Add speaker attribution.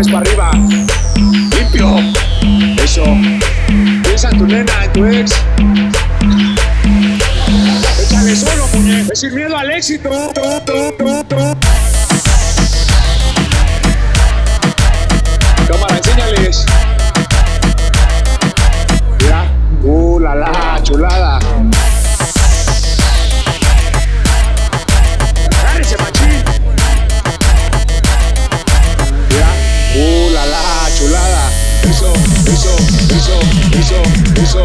Speaker 1: vez para arriba. Limpio. Eso. Piensa en tu nena, en tu ex. Échale solo, muñeco. Es sin miedo al éxito. Cámara, enséñales. Mira. La chulada. Agárrese, machín. Mira. La chulada. Eso.